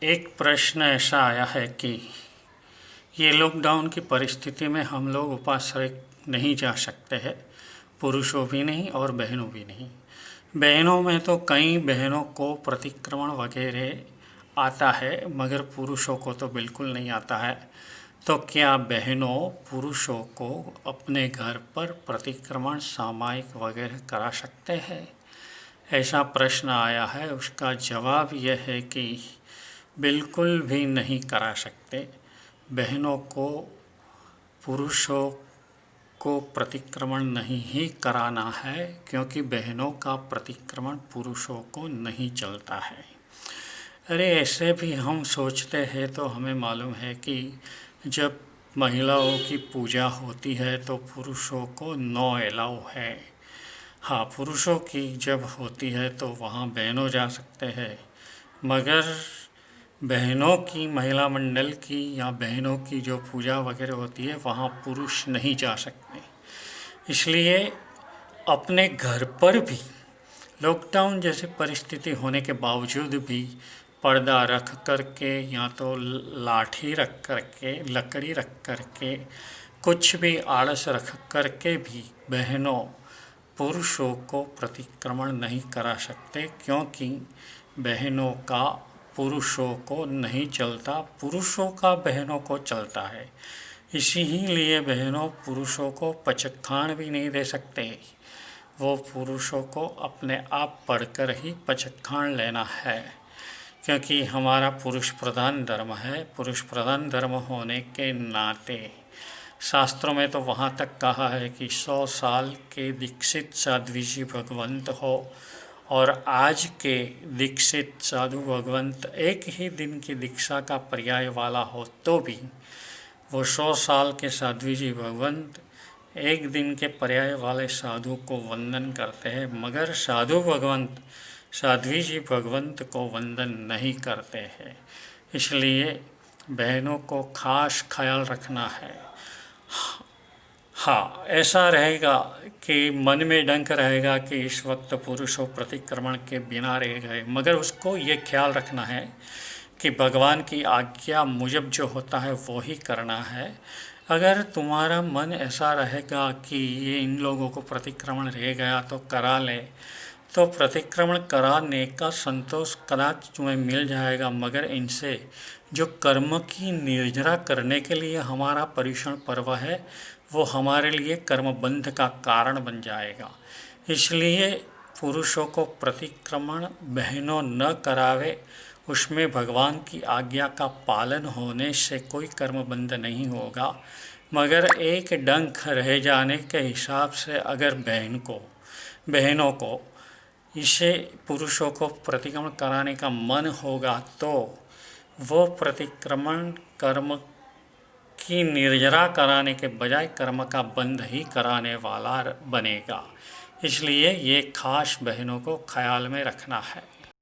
एक प्रश्न ऐसा आया है कि ये लॉकडाउन की परिस्थिति में हम लोग उपाश्रय नहीं जा सकते हैं, पुरुषों भी नहीं और बहनों भी नहीं। बहनों में तो कई बहनों को प्रतिक्रमण वगैरह आता है, मगर पुरुषों को तो बिल्कुल नहीं आता है। तो क्या बहनों पुरुषों को अपने घर पर प्रतिक्रमण सामायिक वगैरह करा सकते हैं? ऐसा प्रश्न आया है। उसका जवाब यह है कि बिल्कुल भी नहीं करा सकते। बहनों को पुरुषों को प्रतिक्रमण नहीं ही कराना है, क्योंकि बहनों का प्रतिक्रमण पुरुषों को नहीं चलता है। अरे ऐसे भी हम सोचते हैं तो हमें मालूम है कि जब महिलाओं की पूजा होती है तो पुरुषों को नो अलाउ है। हाँ, पुरुषों की जब होती है तो वहाँ बहनों जा सकते हैं, मगर बहनों की महिला मंडल की या बहनों की जो पूजा वगैरह होती है वहाँ पुरुष नहीं जा सकते। इसलिए अपने घर पर भी लॉकडाउन जैसी परिस्थिति होने के बावजूद भी पर्दा रख कर के या तो लाठी रख कर के, लकड़ी रख कर के, कुछ भी आड़स रख कर के भी बहनों पुरुषों को प्रतिक्रमण नहीं करा सकते, क्योंकि बहनों का पुरुषों को नहीं चलता, पुरुषों का बहनों को चलता है। इसी ही लिए बहनों पुरुषों को पचखाण भी नहीं दे सकते। वो पुरुषों को अपने आप पढ़कर ही पचखाण लेना है, क्योंकि हमारा पुरुष प्रधान धर्म है। पुरुष प्रधान धर्म होने के नाते शास्त्रों में तो वहाँ तक कहा है कि 100 साल के दीक्षित साध्वी जी भगवंत हो और आज के दीक्षित साधु भगवंत एक ही दिन की दीक्षा का पर्याय वाला हो तो भी वो 100 साल के साध्वी जी भगवंत एक दिन के पर्याय वाले साधु को वंदन करते हैं, मगर साधु भगवंत साध्वी जी भगवंत को वंदन नहीं करते हैं। इसलिए बहनों को खास ख्याल रखना है। हाँ, ऐसा रहेगा कि मन में डंक रहेगा कि इस वक्त पुरुषों प्रतिक्रमण के बिना रह गए, मगर उसको ये ख्याल रखना है कि भगवान की आज्ञा मुजब जो होता है वो ही करना है। अगर तुम्हारा मन ऐसा रहेगा कि ये इन लोगों को प्रतिक्रमण रह गया तो करा ले, तो प्रतिक्रमण कराने का संतोष कदाच तुम्हें मिल जाएगा, मगर इनसे जो कर्म की निर्जरा करने के लिए हमारा पर्युषण पर्व है वो हमारे लिए कर्मबंध का कारण बन जाएगा। इसलिए पुरुषों को प्रतिक्रमण बहनों न करावे, उसमें भगवान की आज्ञा का पालन होने से कोई कर्मबंध नहीं होगा। मगर एक डंक रह जाने के हिसाब से अगर बहनों को इसे पुरुषों को प्रतिक्रमण कराने का मन होगा तो वो प्रतिक्रमण कर्म की निर्जरा कराने के बजाय कर्म का बंध ही कराने वाला बनेगा। इसलिए ये खास बहनों को ख्याल में रखना है।